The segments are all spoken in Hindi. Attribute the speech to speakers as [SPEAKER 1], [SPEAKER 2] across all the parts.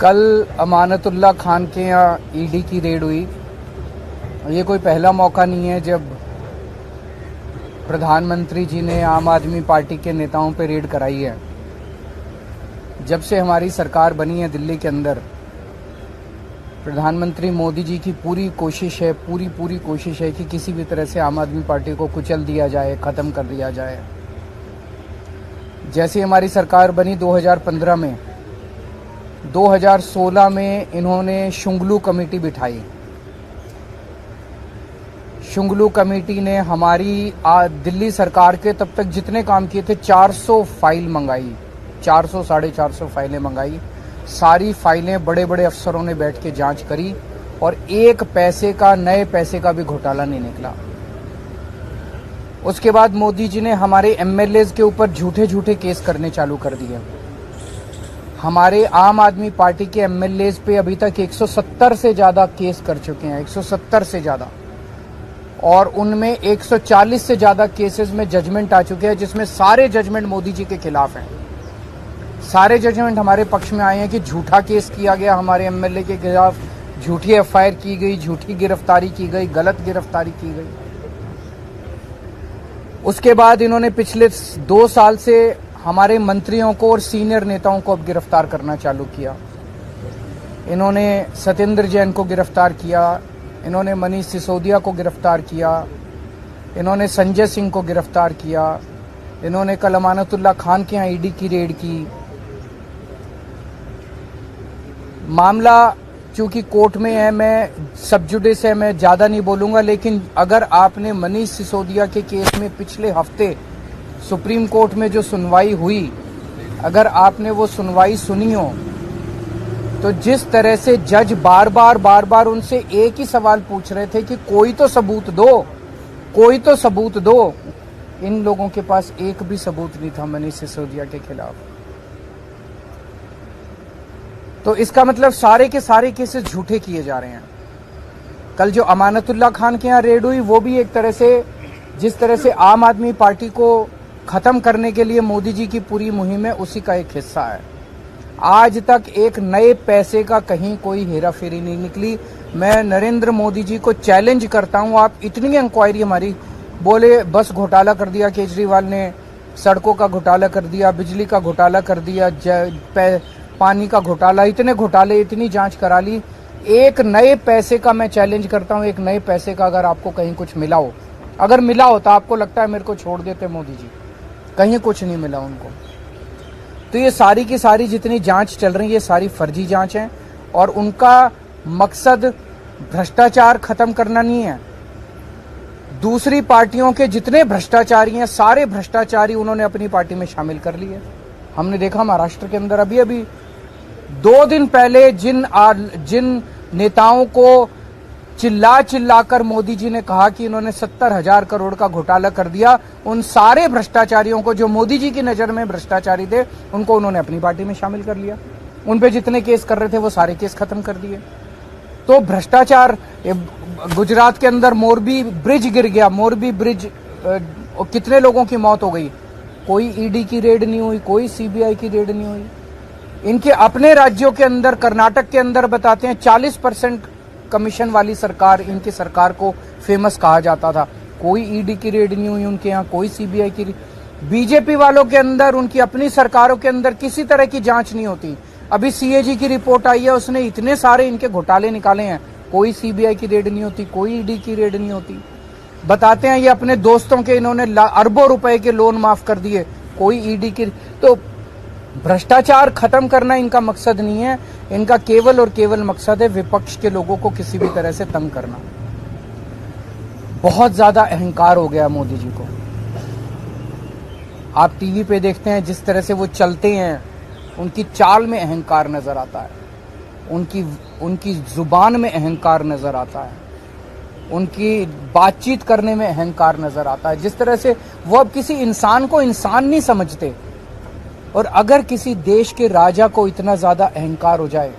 [SPEAKER 1] कल अमानतुल्लाह खान के यहाँ ईडी की रेड हुई। ये कोई पहला मौका नहीं है जब प्रधानमंत्री जी ने आम आदमी पार्टी के नेताओं पे रेड कराई है। जब से हमारी सरकार बनी है दिल्ली के अंदर, प्रधानमंत्री मोदी जी की पूरी कोशिश है कि किसी भी तरह से आम आदमी पार्टी को कुचल दिया जाए, ख़त्म कर दिया जाए। जैसे हमारी सरकार बनी 2015 में, 2016 में इन्होंने शुंगलू कमेटी बिठाई। शुंगलू कमेटी ने हमारी दिल्ली सरकार के तब तक जितने काम किए थे 400 फाइल मंगाई, 400 साढ़े 400 फाइलें मंगाई। सारी फाइलें बड़े बड़े अफसरों ने बैठ के जांच करी और एक पैसे का, नए पैसे का भी घोटाला नहीं निकला। उसके बाद मोदी जी ने हमारे एमएलएज के ऊपर झूठे झूठे केस करने चालू कर दिए। हमारे आम आदमी पार्टी के एमएलएज पे अभी तक 170 से ज्यादा केस कर चुके हैं, 170 से ज्यादा, और उनमें 140 से ज्यादा केसेस में जजमेंट आ चुके हैं, जिसमें सारे जजमेंट मोदी जी के खिलाफ हैं। सारे जजमेंट हमारे पक्ष में आए हैं कि झूठा केस किया गया हमारे एमएलए के खिलाफ, झूठी एफआईआर की गई, झूठी गिरफ्तारी की गई, गलत गिरफ्तारी की गई। उसके बाद इन्होंने पिछले 2 साल से हमारे मंत्रियों को और सीनियर नेताओं को अब गिरफ्तार करना चालू किया। इन्होंने सत्येंद्र जैन को गिरफ्तार किया, इन्होंने मनीष सिसोदिया को गिरफ्तार किया, इन्होंने संजय सिंह को गिरफ्तार किया, इन्होंने कल अमानतुल्लाह खान के यहाँ ईडी की रेड की। मामला चूंकि कोर्ट में है, मैं सब जुडिस है, मैं ज्यादा नहीं बोलूंगा, लेकिन अगर आपने मनीष सिसोदिया के केस में पिछले हफ्ते सुप्रीम कोर्ट में जो सुनवाई हुई, अगर आपने वो सुनवाई सुनी हो, तो जिस तरह से जज बार बार उनसे एक ही सवाल पूछ रहे थे कि कोई तो सबूत दो, कोई तो सबूत दो। इन लोगों के पास एक भी सबूत नहीं था मनीष सिसोदिया के खिलाफ। तो इसका मतलब सारे के सारे केसेस झूठे किए जा रहे हैं। कल जो अमानतुल्लाह खान के यहाँ रेड हुई, वो भी एक तरह से, जिस तरह से आम आदमी पार्टी को खत्म करने के लिए मोदी जी की पूरी मुहिम है, उसी का एक हिस्सा है। आज तक एक नए पैसे का कहीं कोई हेराफेरी नहीं निकली। मैं नरेंद्र मोदी जी को चैलेंज करता हूं, आप इतनी इंक्वायरी हमारी, बोले बस घोटाला कर दिया केजरीवाल ने, सड़कों का घोटाला कर दिया, बिजली का घोटाला कर दिया, पानी का घोटाला, इतने घोटाले, इतनी जांच करा ली। एक नए पैसे का मैं चैलेंज करता हूं, एक नए पैसे का अगर आपको कहीं कुछ मिला हो, अगर मिला हो तो आपको लगता है मेरे को छोड़ देते मोदी जी, कहीं कुछ नहीं मिला उनको। तो ये सारी की सारी जितनी जांच चल रही है, ये सारी फर्जी जांच है और उनका मकसद भ्रष्टाचार खत्म करना नहीं है। दूसरी पार्टियों के जितने भ्रष्टाचारी हैं, सारे भ्रष्टाचारी उन्होंने अपनी पार्टी में शामिल कर लिए। हमने देखा महाराष्ट्र के अंदर अभी 2 दिन पहले जिन नेताओं को चिल्लाकर मोदी जी ने कहा कि इन्होंने 70,000 करोड़ का घोटाला कर दिया, उन सारे भ्रष्टाचारियों को, जो मोदी जी की नजर में भ्रष्टाचारी थे, उनको उन्होंने अपनी पार्टी में शामिल कर लिया। उन पे जितने केस कर रहे थे वो सारे केस खत्म कर दिए। तो भ्रष्टाचार, गुजरात के अंदर मोरबी ब्रिज गिर गया, मोरबी ब्रिज, कितने लोगों की मौत हो गई, कोई ईडी की रेड नहीं हुई, कोई सीबीआई की रेड नहीं हुई। इनके अपने राज्यों के अंदर, कर्नाटक के अंदर बताते हैं 40% कमीशन वाली सरकार, इनकी सरकार को फेमस कहा जाता था, कोई ईडी की रेड नहीं हुई उनके यहाँ, कोई सीबीआई की। बीजेपी वालों के अंदर, उनकी अपनी सरकारों के अंदर किसी तरह की जांच नहीं होती। अभी सीएजी की रिपोर्ट आई है, उसने इतने सारे इनके घोटाले निकाले हैं, कोई सीबीआई की रेड नहीं होती, कोई ईडी की रेड नहीं होती। बताते हैं ये अपने दोस्तों के इन्होंने अरबों रुपए के लोन माफ कर दिए, कोई ईडी की। तो भ्रष्टाचार खत्म करना इनका मकसद नहीं है, इनका केवल और केवल मकसद है विपक्ष के लोगों को किसी भी तरह से तंग करना। बहुत ज्यादा अहंकार हो गया मोदी जी को। आप टीवी पे देखते हैं जिस तरह से वो चलते हैं, उनकी चाल में अहंकार नजर आता है, उनकी जुबान में अहंकार नजर आता है, उनकी बातचीत करने में अहंकार नजर आता है। जिस तरह से वो अब किसी इंसान को इंसान नहीं समझते। और अगर किसी देश के राजा को इतना ज्यादा अहंकार हो जाए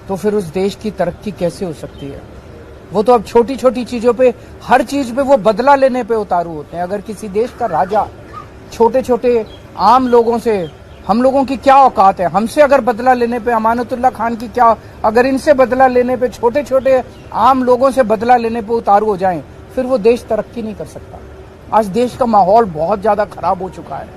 [SPEAKER 1] तो फिर उस देश की तरक्की कैसे हो सकती है। वो तो अब छोटी छोटी चीजों पे, हर चीज पे वो बदला लेने पे उतारू होते हैं। अगर किसी देश का राजा छोटे छोटे आम लोगों से हम लोगों की क्या औकात है? हमसे अगर बदला लेने पे अमानतुल्लाह खान की क्या, अगर इनसे बदला लेने पे, छोटे छोटे आम लोगों से बदला लेने पे उतारू हो जाएं, फिर वो देश तरक्की नहीं कर सकता। आज देश का माहौल बहुत ज्यादा खराब हो चुका है।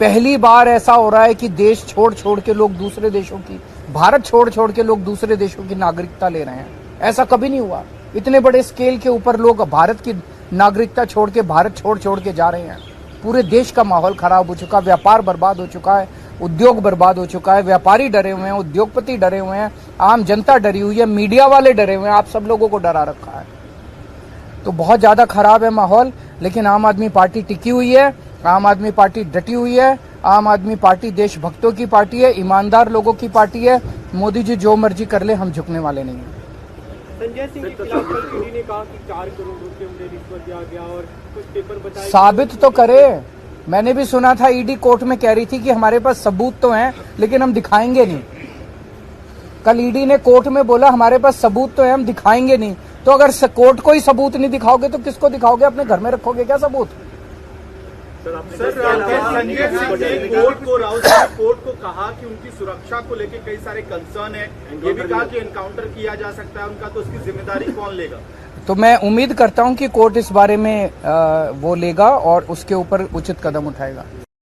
[SPEAKER 1] पहली बार ऐसा हो रहा है कि देश छोड़ छोड़ के लोग दूसरे देशों की, भारत छोड़ छोड़ के लोग दूसरे देशों की नागरिकता ले रहे हैं। ऐसा कभी नहीं हुआ। इतने बड़े स्केल के ऊपर लोग भारत की नागरिकता छोड़ के, भारत छोड़ छोड़ के जा रहे हैं। पूरे देश का माहौल खराब हो चुका, व्यापार बर्बाद हो चुका है, उद्योग बर्बाद हो चुका है, व्यापारी डरे हुए हैं, उद्योगपति डरे हुए हैं, आम जनता डरी हुई है, मीडिया वाले डरे हुए हैं, आप सब लोगों को डरा रखा है। तो बहुत ज्यादा खराब है माहौल, लेकिन आम आदमी पार्टी टिकी हुई है, आम आदमी पार्टी डटी हुई है। आम आदमी पार्टी देशभक्तों की पार्टी है, ईमानदार लोगों की पार्टी है। मोदी जी जो मर्जी कर ले, हम झुकने वाले नहीं हैं।
[SPEAKER 2] संजय सिंह के खिलाफ कल ईडी ने कहा कि 4 करोड़ रुपए उन्हें रिश्वत दिया गया और कुछ पेपर बताए।
[SPEAKER 1] साबित तो करे। मैंने भी सुना था ईडी कोर्ट में कह रही थी कि हमारे पास सबूत तो हैं, लेकिन हम दिखाएंगे नहीं। कल ईडी ने कोर्ट में बोला हमारे पास सबूत तो है, हम दिखाएंगे नहीं। तो अगर कोर्ट को ही सबूत नहीं दिखाओगे तो किसको दिखाओगे? अपने घर में रखोगे क्या सबूत?
[SPEAKER 3] सर संजय सिंह ने कोर्ट को कहा कि उनकी सुरक्षा को लेकर कई सारे कंसर्न है। ये भी कहा कि एनकाउंटर किया जा सकता है उनका, तो उसकी जिम्मेदारी कौन लेगा?
[SPEAKER 1] तो मैं उम्मीद करता हूं कि कोर्ट इस बारे में वो लेगा और उसके ऊपर उचित कदम उठाएगा।